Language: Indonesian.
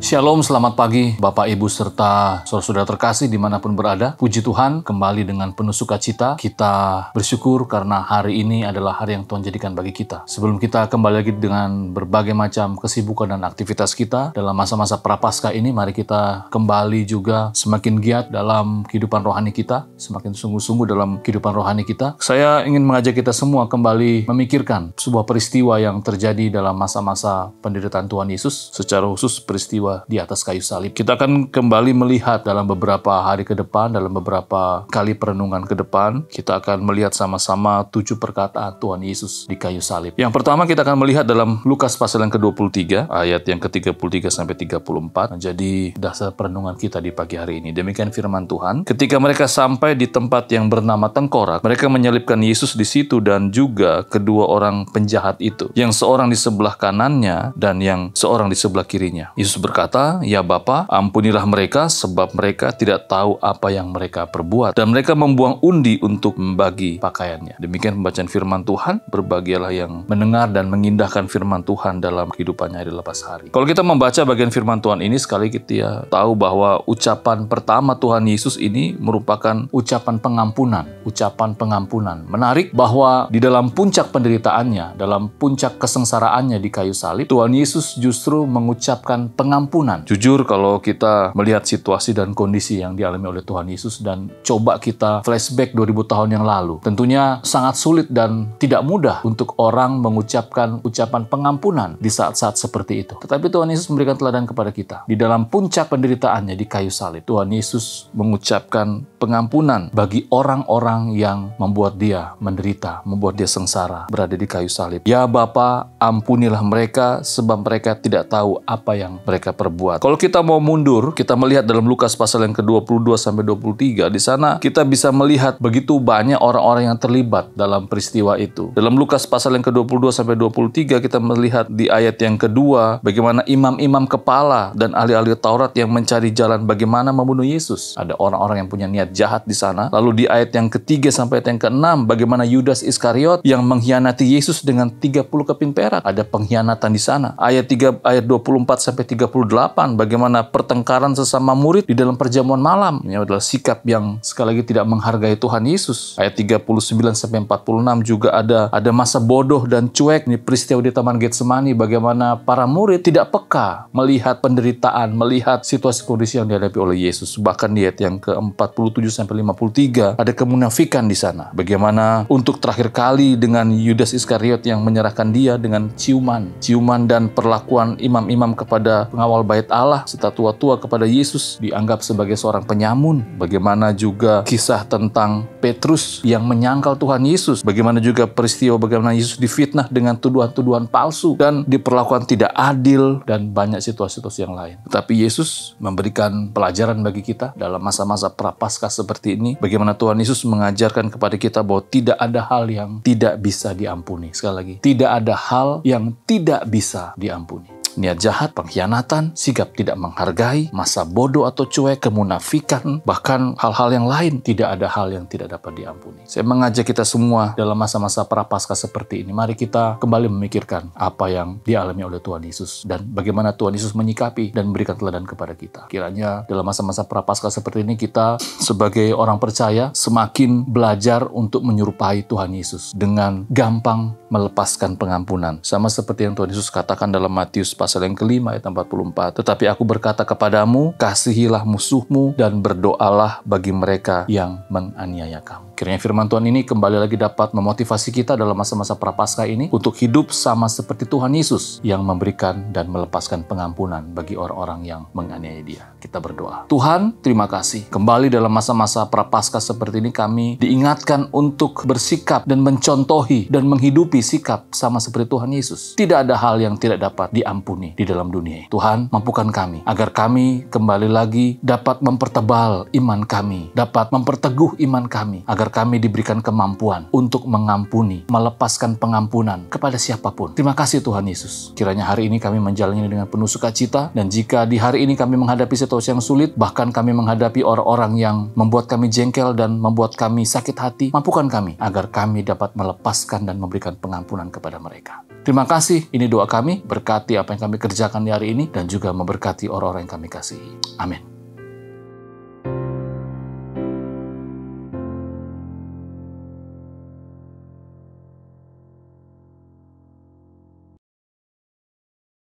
Shalom, selamat pagi Bapak Ibu serta saudara-saudara terkasih dimanapun berada. Puji Tuhan, kembali dengan penuh sukacita kita bersyukur karena hari ini adalah hari yang Tuhan jadikan bagi kita. Sebelum kita kembali lagi dengan berbagai macam kesibukan dan aktivitas kita dalam masa-masa Prapaskah ini, mari kita kembali juga semakin giat dalam kehidupan rohani kita, semakin sungguh-sungguh dalam kehidupan rohani kita. Saya ingin mengajak kita semua kembali memikirkan sebuah peristiwa yang terjadi dalam masa-masa penderitaan Tuhan Yesus, secara khusus peristiwa di atas kayu salib. Kita akan kembali melihat dalam beberapa hari ke depan, dalam beberapa kali perenungan ke depan, kita akan melihat sama-sama 7 perkataan Tuhan Yesus di kayu salib. Yang pertama kita akan melihat dalam Lukas pasal yang ke-23, ayat yang ke-33 sampai 34, menjadi dasar perenungan kita di pagi hari ini. Demikian firman Tuhan. Ketika mereka sampai di tempat yang bernama Tengkorak, mereka menyalibkan Yesus di situ dan juga kedua orang penjahat itu, yang seorang di sebelah kanannya dan yang seorang di sebelah kirinya. Yesus berkata, "Ya Bapa, ampunilah mereka sebab mereka tidak tahu apa yang mereka perbuat." Dan mereka membuang undi untuk membagi pakaiannya. Demikian pembacaan firman Tuhan. Berbahagialah yang mendengar dan mengindahkan firman Tuhan dalam kehidupannya hari lepas hari. Kalau kita membaca bagian firman Tuhan ini, sekali kita tahu bahwa ucapan pertama Tuhan Yesus ini merupakan ucapan pengampunan. Ucapan pengampunan. Menarik bahwa di dalam puncak penderitaannya, dalam puncak kesengsaraannya di kayu salib, Tuhan Yesus justru mengucapkan pengampunan. Jujur, kalau kita melihat situasi dan kondisi yang dialami oleh Tuhan Yesus dan coba kita flashback 2000 tahun yang lalu, tentunya sangat sulit dan tidak mudah untuk orang mengucapkan ucapan pengampunan di saat-saat seperti itu. Tetapi Tuhan Yesus memberikan teladan kepada kita. Di dalam puncak penderitaannya di kayu salib, Tuhan Yesus mengucapkan pengampunan bagi orang-orang yang membuat dia menderita, membuat dia sengsara, berada di kayu salib. Ya Bapa, ampunilah mereka sebab mereka tidak tahu apa yang mereka perbuat. Kalau kita mau mundur, kita melihat dalam Lukas pasal yang ke-22 sampai 23, di sana kita bisa melihat begitu banyak orang-orang yang terlibat dalam peristiwa itu. Dalam Lukas pasal yang ke-22 sampai 23, kita melihat di ayat yang kedua bagaimana imam-imam kepala dan ahli-ahli Taurat yang mencari jalan bagaimana membunuh Yesus. Ada orang-orang yang punya niat jahat di sana. Lalu di ayat yang ketiga sampai ayat yang ke-6, bagaimana Yudas Iskariot yang mengkhianati Yesus dengan 30 keping perak. Ada pengkhianatan di sana. Ayat 24 sampai 38, bagaimana pertengkaran sesama murid di dalam perjamuan malam. Ini adalah sikap yang sekali lagi tidak menghargai Tuhan Yesus. Ayat 39 sampai 46 juga ada masa bodoh dan cuek. Ini peristiwa di Taman Getsemani, bagaimana para murid tidak peka melihat penderitaan, melihat situasi kondisi yang dihadapi oleh Yesus. Bahkan di ayat yang ke-47 sampai 53 ada kemunafikan di sana. Bagaimana untuk terakhir kali dengan Yudas Iskariot yang menyerahkan dia dengan ciuman dan perlakuan imam-imam kepada pengawal bait Allah, serta tua-tua kepada Yesus dianggap sebagai seorang penyamun. Bagaimana juga kisah tentang Petrus yang menyangkal Tuhan Yesus. Bagaimana juga peristiwa bagaimana Yesus difitnah dengan tuduhan-tuduhan palsu dan diperlakukan tidak adil dan banyak situasi-situasi yang lain. Tetapi Yesus memberikan pelajaran bagi kita dalam masa-masa Prapaskah seperti ini. Bagaimana Tuhan Yesus mengajarkan kepada kita bahwa tidak ada hal yang tidak bisa diampuni. Sekali lagi, tidak ada hal yang tidak bisa diampuni. Niat jahat, pengkhianatan, sikap tidak menghargai, masa bodoh atau cuek, kemunafikan, bahkan hal-hal yang lain, tidak ada hal yang tidak dapat diampuni. Saya mengajak kita semua dalam masa-masa Prapaskah seperti ini, mari kita kembali memikirkan apa yang dialami oleh Tuhan Yesus dan bagaimana Tuhan Yesus menyikapi dan memberikan teladan kepada kita. Kiranya dalam masa-masa Prapaskah seperti ini kita sebagai orang percaya semakin belajar untuk menyerupai Tuhan Yesus dengan gampang melepaskan pengampunan. Sama seperti yang Tuhan Yesus katakan dalam Matius pasal yang ke-5 ayat 44. "Tetapi aku berkata kepadamu, kasihilah musuhmu dan berdoalah bagi mereka yang menganiaya kamu." Kiranya firman Tuhan ini kembali lagi dapat memotivasi kita dalam masa-masa Prapaskah ini untuk hidup sama seperti Tuhan Yesus yang memberikan dan melepaskan pengampunan bagi orang-orang yang menganiaya dia. Kita berdoa. Tuhan, terima kasih. Kembali dalam masa-masa Prapaskah seperti ini kami diingatkan untuk bersikap dan mencontohi dan menghidupi sikap sama seperti Tuhan Yesus. Tidak ada hal yang tidak dapat diampuni di dalam dunia ini. Tuhan, mampukan kami agar kami kembali lagi dapat mempertebal iman kami, dapat memperteguh iman kami, agar kami diberikan kemampuan untuk mengampuni, melepaskan pengampunan kepada siapapun. Terima kasih Tuhan Yesus. Kiranya hari ini kami menjalani dengan penuh sukacita, dan jika di hari ini kami menghadapi situasi yang sulit, bahkan kami menghadapi orang-orang yang membuat kami jengkel dan membuat kami sakit hati, mampukan kami agar kami dapat melepaskan dan memberikan pengampunan pengampunan kepada mereka. Terima kasih, ini doa kami, berkati apa yang kami kerjakan di hari ini, dan juga memberkati orang-orang yang kami kasihi. Amin.